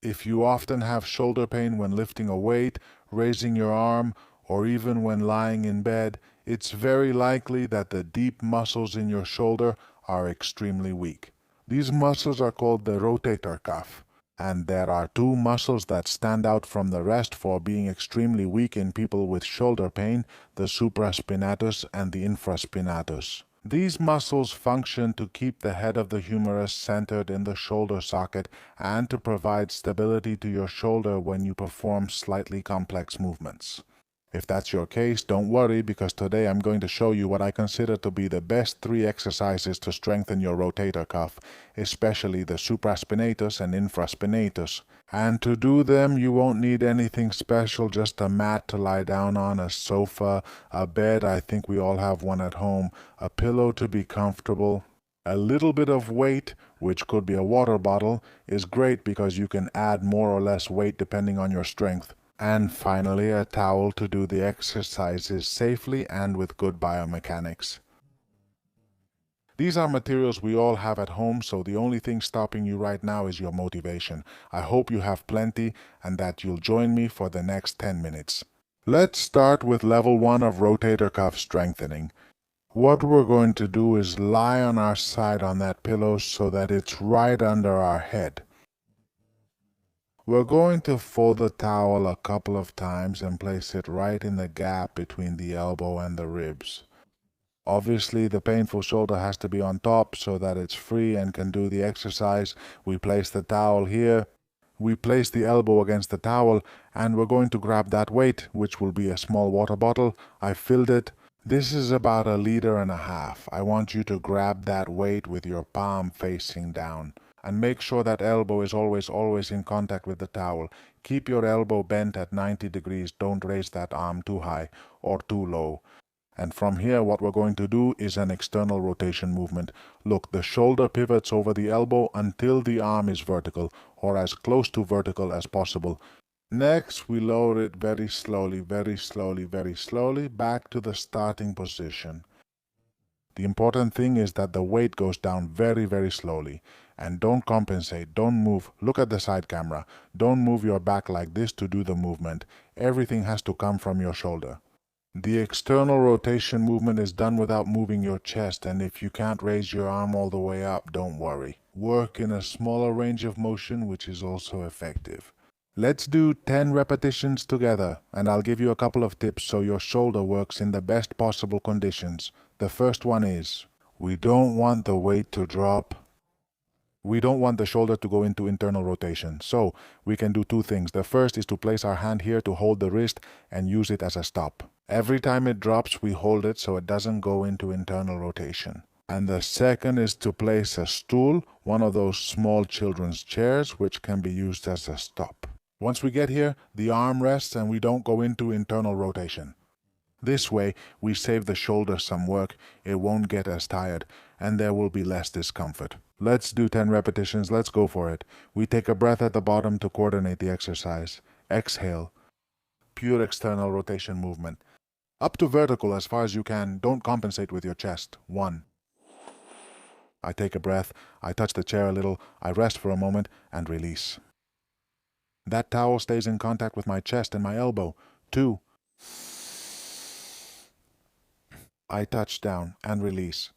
If you often have shoulder pain when lifting a weight, raising your arm, or even when lying in bed, it's very likely that the deep muscles in your shoulder are extremely weak. These muscles are called the rotator cuff, and there are two muscles that stand out from the rest for being extremely weak in people with shoulder pain, the supraspinatus and the infraspinatus. These muscles function to keep the head of the humerus centered in the shoulder socket and to provide stability to your shoulder when you perform slightly complex movements. If that's your case, don't worry, because today I'm going to show you what I consider to be the best 3 exercises to strengthen your rotator cuff, especially the supraspinatus and infraspinatus. And to do them, you won't need anything special, just a mat to lie down on, a sofa, a bed, I think we all have one at home, a pillow to be comfortable. A little bit of weight, which could be a water bottle, is great because you can add more or less weight depending on your strength. And finally, a towel to do the exercises safely and with good biomechanics. These are materials we all have at home, so the only thing stopping you right now is your motivation. I hope you have plenty and that you'll join me for the next 10 minutes. Let's start with level 1 of rotator cuff strengthening. What we're going to do is lie on our side on that pillow so that it's right under our head. We're going to fold the towel a couple of times and place it right in the gap between the elbow and the ribs. Obviously, the painful shoulder has to be on top so that it's free and can do the exercise. We place the towel here. We place the elbow against the towel, and we're going to grab that weight, which will be a small water bottle. I filled it. This is about 1.5 liters. I want you to grab that weight with your palm facing down. And make sure that elbow is always in contact with the towel. Keep your elbow bent at 90 degrees. Don't raise that arm too high or too low. And from here, what we're going to do is an external rotation movement. Look, the shoulder pivots over the elbow until the arm is vertical, or as close to vertical as possible. Next, we lower it very slowly back to the starting position. The important thing is that the weight goes down very slowly. And don't compensate, don't move. Look at the side camera. Don't move your back like this to do the movement. Everything has to come from your shoulder. The external rotation movement is done without moving your chest, and if you can't raise your arm all the way up, don't worry. Work in a smaller range of motion, which is also effective. Let's do 10 repetitions together, and I'll give you a couple of tips so your shoulder works in the best possible conditions. The first one is, we don't want the weight to drop. We don't want the shoulder to go into internal rotation, so we can do 2 things. The first is to place our hand here to hold the wrist and use it as a stop. Every time it drops, we hold it so it doesn't go into internal rotation. And the second is to place a stool, one of those small children's chairs, which can be used as a stop. Once we get here, the arm rests and we don't go into internal rotation. This way, we save the shoulder some work, it won't get as tired, and there will be less discomfort. Let's do 10 repetitions, let's go for it. We take a breath at the bottom to coordinate the exercise. Exhale. Pure external rotation movement. Up to vertical as far as you can, don't compensate with your chest. 1. I take a breath, I touch the chair a little, I rest for a moment, and release. That towel stays in contact with my chest and my elbow. 2. I touch down and release.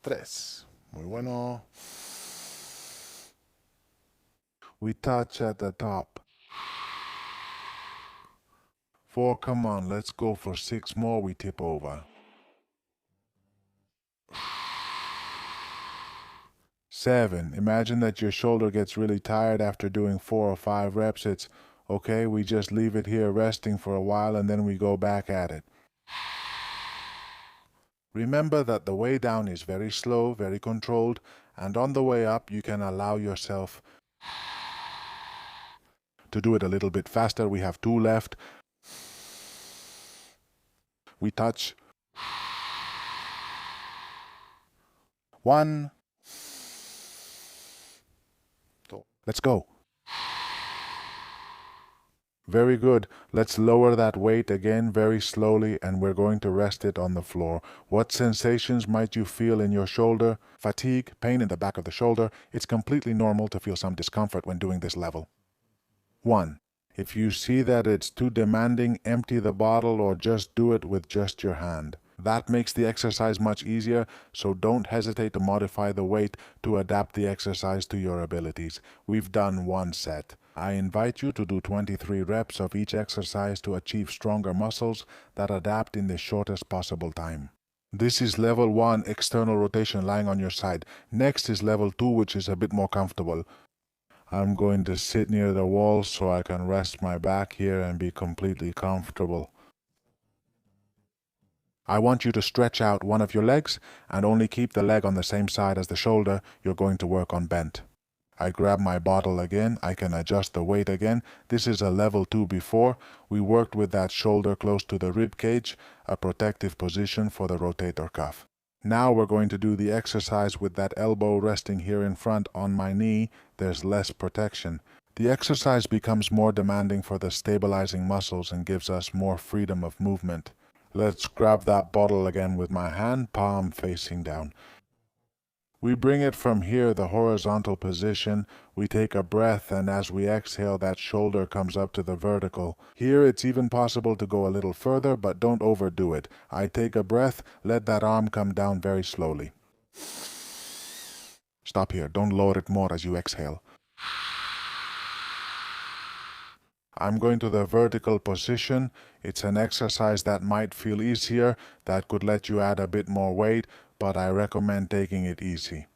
3. Muy bueno. We touch at the top. 4, come on, let's go for 6 more, we tip over. 7, imagine that your shoulder gets really tired after doing 4 or 5 reps. It's okay, we just leave it here resting for a while and then we go back at it. Remember that the way down is very slow, very controlled, and on the way up you can allow yourself to do it a little bit faster. We have 2 left. We touch. 1. Let's go. Very good. Let's lower that weight again very slowly, and we're going to rest it on the floor. What sensations might you feel in your shoulder? Fatigue, pain in the back of the shoulder. It's completely normal to feel some discomfort when doing this level. 1. If you see that it's too demanding, empty the bottle or just do it with just your hand. That makes the exercise much easier, so don't hesitate to modify the weight to adapt the exercise to your abilities. We've done 1 set. I invite you to do 23 reps of each exercise to achieve stronger muscles that adapt in the shortest possible time. This is level 1, external rotation lying on your side. Next is level 2, which is a bit more comfortable. I'm going to sit near the wall so I can rest my back here and be completely comfortable. I want you to stretch out one of your legs and only keep the leg on the same side as the shoulder you're going to work on bent. I grab my bottle again. I can adjust the weight again. This is a level 2 before. We worked with that shoulder close to the rib cage, a protective position for the rotator cuff. Now we're going to do the exercise with that elbow resting here in front on my knee. There's less protection. The exercise becomes more demanding for the stabilizing muscles and gives us more freedom of movement. Let's grab that bottle again with my hand, palm facing down. We bring it from here, the horizontal position. We take a breath, and as we exhale, that shoulder comes up to the vertical. Here, it's even possible to go a little further, but don't overdo it. I take a breath, let that arm come down very slowly. Stop here. Don't lower it more as you exhale. I'm going to the vertical position. It's an exercise that might feel easier, that could let you add a bit more weight, but I recommend taking it easy.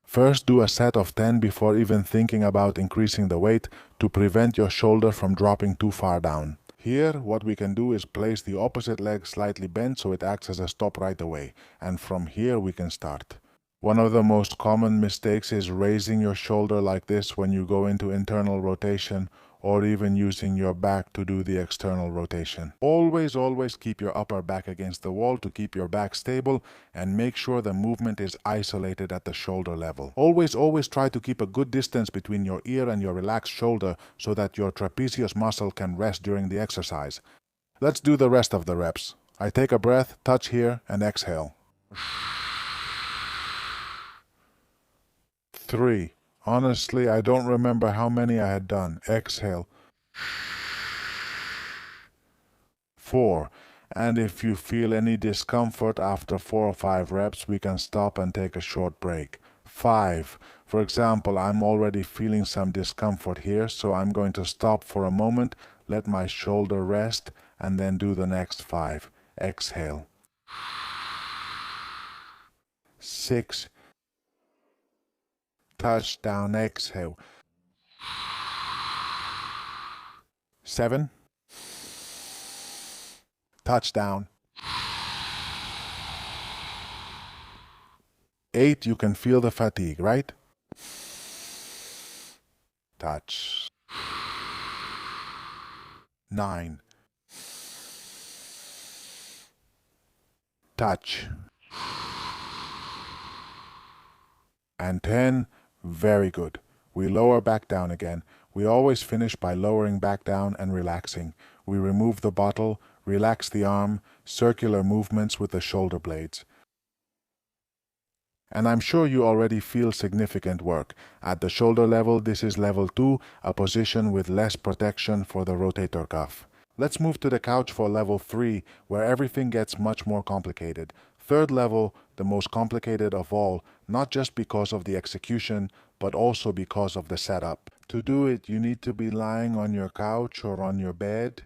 First, do a set of 10 before even thinking about increasing the weight to prevent your shoulder from dropping too far down. Here, what we can do is place the opposite leg slightly bent so it acts as a stop right away, and from here we can start. One of the most common mistakes is raising your shoulder like this when you go into internal rotation, or even using your back to do the external rotation. Always keep your upper back against the wall to keep your back stable, and make sure the movement is isolated at the shoulder level. Always try to keep a good distance between your ear and your relaxed shoulder so that your trapezius muscle can rest during the exercise. Let's do the rest of the reps. I take a breath, touch here, and exhale. 3. Honestly, I don't remember how many I had done. Exhale. 4. And if you feel any discomfort after 4 or 5 reps, we can stop and take a short break. 5. For example, I'm already feeling some discomfort here, so I'm going to stop for a moment, let my shoulder rest, and then do the next 5. Exhale. 6. Touch down, exhale. 7. Touch down. 8. You can feel the fatigue, right? Touch. 9. Touch. And 10. Very good. We lower back down again. We always finish by lowering back down and relaxing. We remove the bottle, relax the arm, circular movements with the shoulder blades. And I'm sure you already feel significant work. At the shoulder level, this is level 2, a position with less protection for the rotator cuff. Let's move to the couch for level 3, where everything gets much more complicated. Third level, the most complicated of all, not just because of the execution, but also because of the setup. To do it, you need to be lying on your couch or on your bed.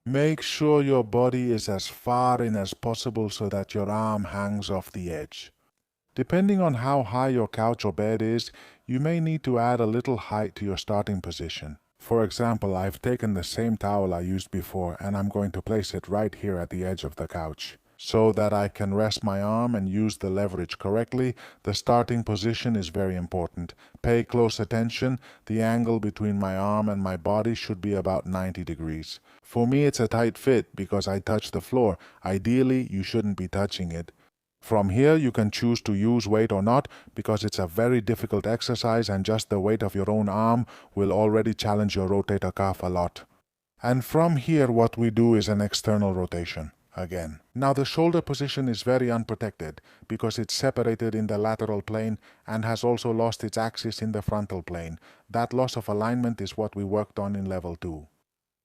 Make sure your body is as far in as possible so that your arm hangs off the edge. Depending on how high your couch or bed is, you may need to add a little height to your starting position. For example, I've taken the same towel I used before and I'm going to place it right here at the edge of the couch. So that I can rest my arm and use the leverage correctly, the starting position is very important. Pay close attention. The angle between my arm and my body should be about 90 degrees. For me, it's a tight fit because I touch the floor. Ideally, you shouldn't be touching it. From here, you can choose to use weight or not because it's a very difficult exercise and just the weight of your own arm will already challenge your rotator cuff a lot. And from here, what we do is an external rotation again. Now the shoulder position is very unprotected because it's separated in the lateral plane and has also lost its axis in the frontal plane. That loss of alignment is what we worked on in level 2.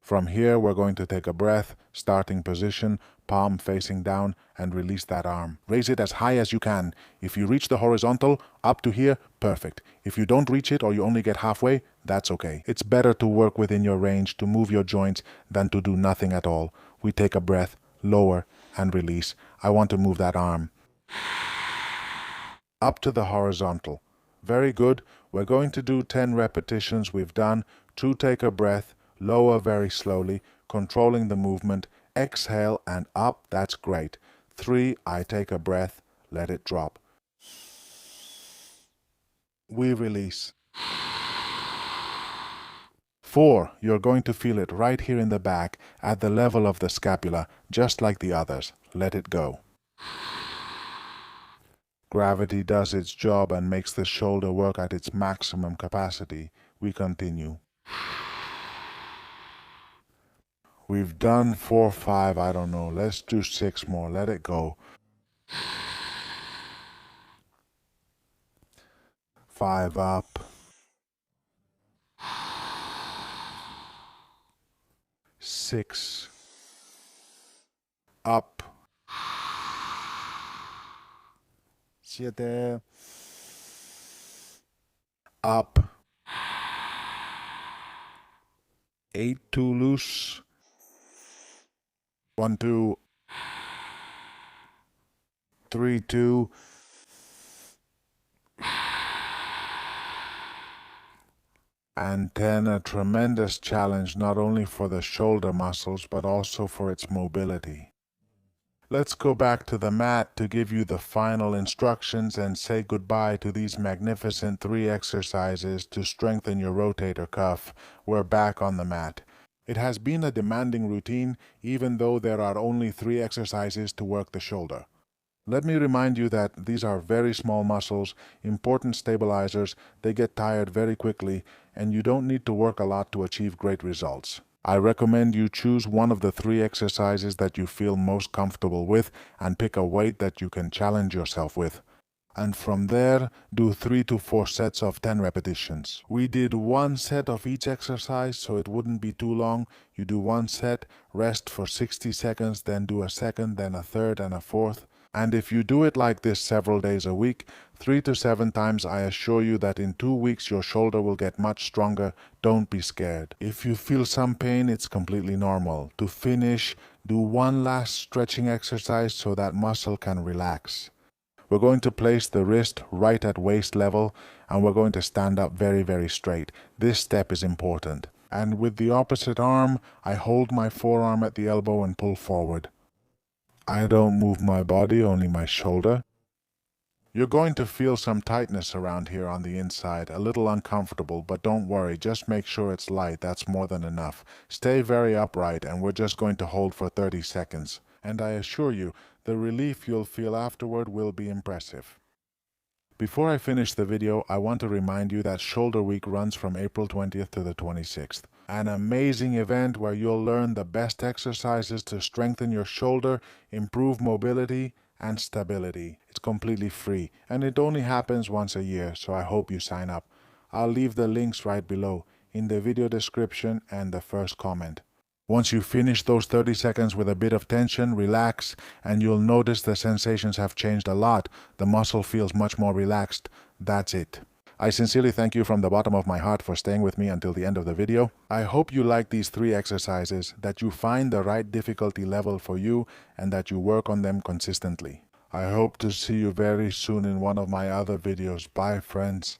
From here, we're going to take a breath, starting position, palm facing down, and release that arm. Raise it as high as you can. If you reach the horizontal, up to here, perfect. If you don't reach it or you only get halfway, that's okay. It's better to work within your range, to move your joints, than to do nothing at all. We take a breath, lower, and release. I want to move that arm up to the horizontal. Very good. We're going to do 10 repetitions. We've done 2, take a breath, lower very slowly, controlling the movement, exhale and up, that's great. 3, I take a breath, let it drop. We release. 4, you're going to feel it right here in the back, at the level of the scapula, just like the others. Let it go. Gravity does its job and makes the shoulder work at its maximum capacity. We continue. We've done 4, 5, I don't know. Let's do 6 more. Let it go. 5 up. 6 up. 7 up. 8 too loose. 1, 2. 3, 2. And 10, a tremendous challenge not only for the shoulder muscles but also for its mobility. Let's go back to the mat to give you the final instructions and say goodbye to these magnificent 3 exercises to strengthen your rotator cuff. We're back on the mat. It has been a demanding routine, even though there are only 3 exercises to work the shoulder. Let me remind you that these are very small muscles, important stabilizers, they get tired very quickly, and you don't need to work a lot to achieve great results. I recommend you choose one of the 3 exercises that you feel most comfortable with and pick a weight that you can challenge yourself with. And from there, do 3 to 4 sets of 10 repetitions. We did 1 set of each exercise, so it wouldn't be too long. You do 1 set, rest for 60 seconds, then do a second, then a third, and a fourth. And if you do it like this several days a week, 3 to 7 times, I assure you that in 2 weeks your shoulder will get much stronger. Don't be scared. If you feel some pain, it's completely normal. To finish, do 1 last stretching exercise so that muscle can relax. We're going to place the wrist right at waist level and we're going to stand up very, very straight. This step is important. And with the opposite arm, I hold my forearm at the elbow and pull forward. I don't move my body, only my shoulder. You're going to feel some tightness around here on the inside, a little uncomfortable, but don't worry, just make sure it's light, that's more than enough. Stay very upright and we're just going to hold for 30 seconds. And I assure you, the relief you'll feel afterward will be impressive. Before I finish the video, I want to remind you that Shoulder Week runs from April 20th to the 26th. An amazing event where you'll learn the best exercises to strengthen your shoulder, improve mobility, and stability. It's completely free, and it only happens once a year, so I hope you sign up. I'll leave the links right below, in the video description and the first comment. Once you finish those 30 seconds with a bit of tension, relax, and you'll notice the sensations have changed a lot. The muscle feels much more relaxed. That's it. I sincerely thank you from the bottom of my heart for staying with me until the end of the video. I hope you like these 3 exercises, that you find the right difficulty level for you, and that you work on them consistently. I hope to see you very soon in one of my other videos. Bye, friends.